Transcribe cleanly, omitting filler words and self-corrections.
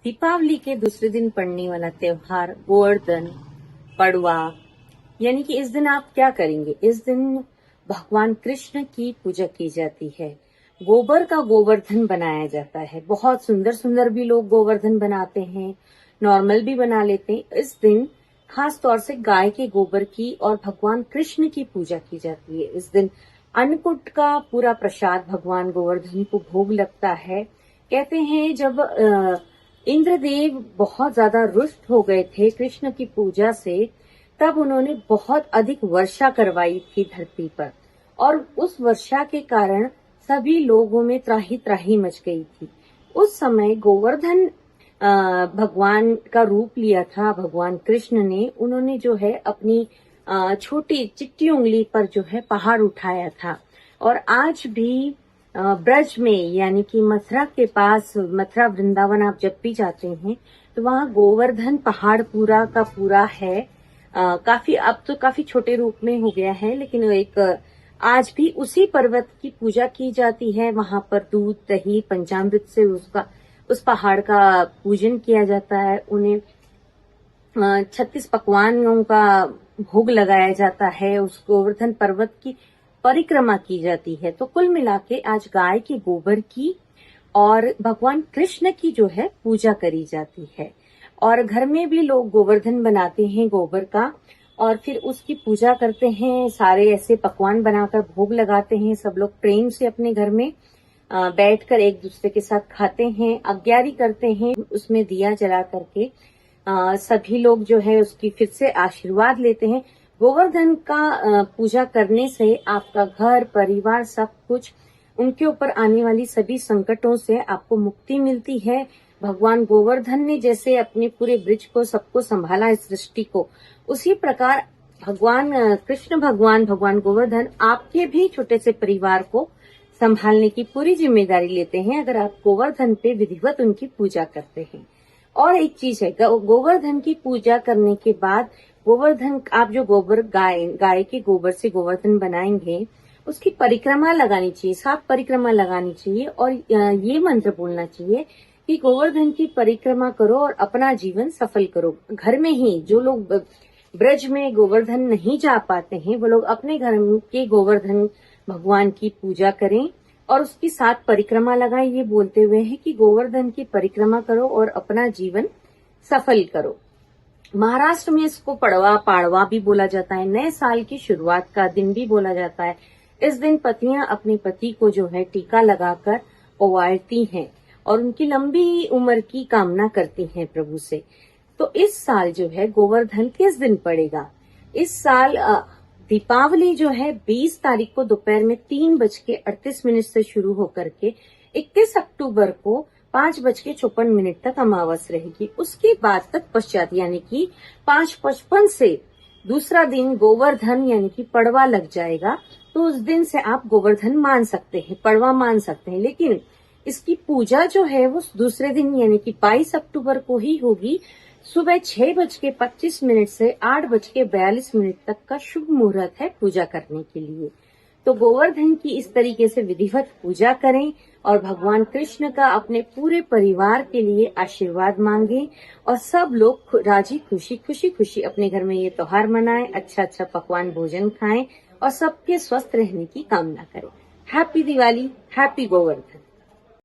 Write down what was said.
दीपावली के दूसरे दिन पड़ने वाला त्योहार गोवर्धन पड़वा, यानी कि इस दिन आप क्या करेंगे? इस दिन भगवान कृष्ण की पूजा की जाती है। गोबर का गोवर्धन बनाया जाता है। बहुत सुंदर सुंदर भी लोग गोवर्धन बनाते हैं, नॉर्मल भी बना लेते हैं। इस दिन खास तौर से गाय के गोबर की और भगवान कृष्ण की पूजा की जाती है। इस दिन अन्नकूट का पूरा प्रसाद भगवान गोवर्धन को भोग लगता है। कहते हैं जब इंद्रदेव बहुत ज्यादा रुष्ट हो गए थे कृष्ण की पूजा से, तब उन्होंने बहुत अधिक वर्षा करवाई थी धरती पर, और उस वर्षा के कारण सभी लोगों में त्राही त्राही मच गई थी। उस समय गोवर्धन भगवान का रूप लिया था भगवान कृष्ण ने। उन्होंने जो है अपनी छोटी चिट्टी उंगली पर जो है पहाड़ उठाया था, और आज भी ब्रज में यानी कि मथुरा के पास, मथुरा वृंदावन आप जब भी जाते हैं तो वहाँ गोवर्धन पहाड़ पूरा का पूरा है। काफी अब तो काफी छोटे रूप में हो गया है, लेकिन एक आज भी उसी पर्वत की पूजा की जाती है। वहां पर दूध दही पंचामृत से उस पहाड़ का पूजन किया जाता है। उन्हें 36 पकवानों का भोग लगाया जाता है। उस गोवर्धन पर्वत की परिक्रमा की जाती है। तो कुल मिला के आज गाय के गोबर की और भगवान कृष्ण की जो है पूजा करी जाती है। और घर में भी लोग गोवर्धन बनाते हैं गोबर का, और फिर उसकी पूजा करते हैं। सारे ऐसे पकवान बनाकर भोग लगाते हैं। सब लोग प्रेम से अपने घर में बैठकर एक दूसरे के साथ खाते हैं, अग्यारी करते हैं। उसमें दिया जला करके सभी लोग जो है उसकी फिर से आशीर्वाद लेते हैं। गोवर्धन का पूजा करने से आपका घर परिवार सब कुछ, उनके ऊपर आने वाली सभी संकटों से आपको मुक्ति मिलती है। भगवान गोवर्धन ने जैसे अपने पूरे ब्रज को, सबको संभाला, इस सृष्टि को, उसी प्रकार भगवान कृष्ण भगवान गोवर्धन आपके भी छोटे से परिवार को संभालने की पूरी जिम्मेदारी लेते हैं, अगर आप गोवर्धन पे विधिवत उनकी पूजा करते हैं। और एक चीज है, गोवर्धन की पूजा करने के बाद गोवर्धन, आप जो गोबर गाय के गोबर से गोवर्धन बनाएंगे, उसकी परिक्रमा लगानी चाहिए, 7 परिक्रमा लगानी चाहिए। और ये मंत्र बोलना चाहिए कि गोवर्धन की परिक्रमा करो और अपना जीवन सफल करो। घर में ही जो लोग ब्रज में गोवर्धन नहीं जा पाते हैं, वो लोग अपने घर के गोवर्धन भगवान की पूजा करें और उसकी 7 परिक्रमा लगाएं, ये बोलते हुए है कि गोवर्धन की परिक्रमा करो और अपना जीवन सफल करो। महाराष्ट्र में इसको पाड़वा भी बोला जाता है। नए साल की शुरुआत का दिन भी बोला जाता है। इस दिन पत्नियां अपने पति को जो है टीका लगाकर ओवारती हैं और उनकी लंबी उम्र की कामना करती हैं प्रभु से। तो इस साल जो है गोवर्धन किस दिन पड़ेगा? इस साल दीपावली जो है 20 तारीख को दोपहर में 3:38 से शुरू होकर के 21 अक्टूबर को 5:54 तक अमावस रहेगी। उसके बाद तक पश्चात यानी कि 5:55 से दूसरा दिन गोवर्धन यानी कि पड़वा लग जाएगा। तो उस दिन से आप गोवर्धन मान सकते हैं, पड़वा मान सकते हैं, लेकिन इसकी पूजा जो है वो दूसरे दिन यानी कि 22 अक्टूबर को ही होगी। सुबह 6:25 से 8:42 तक का शुभ मुहूर्त है पूजा करने के लिए। तो गोवर्धन की इस तरीके से विधिवत पूजा करें और भगवान कृष्ण का अपने पूरे परिवार के लिए आशीर्वाद मांगें, और सब लोग राजी खुशी अपने घर में ये त्योहार मनाएं, अच्छा पकवान भोजन खाएं और सबके स्वस्थ रहने की कामना करें। Happy Diwali, happy Govardhan.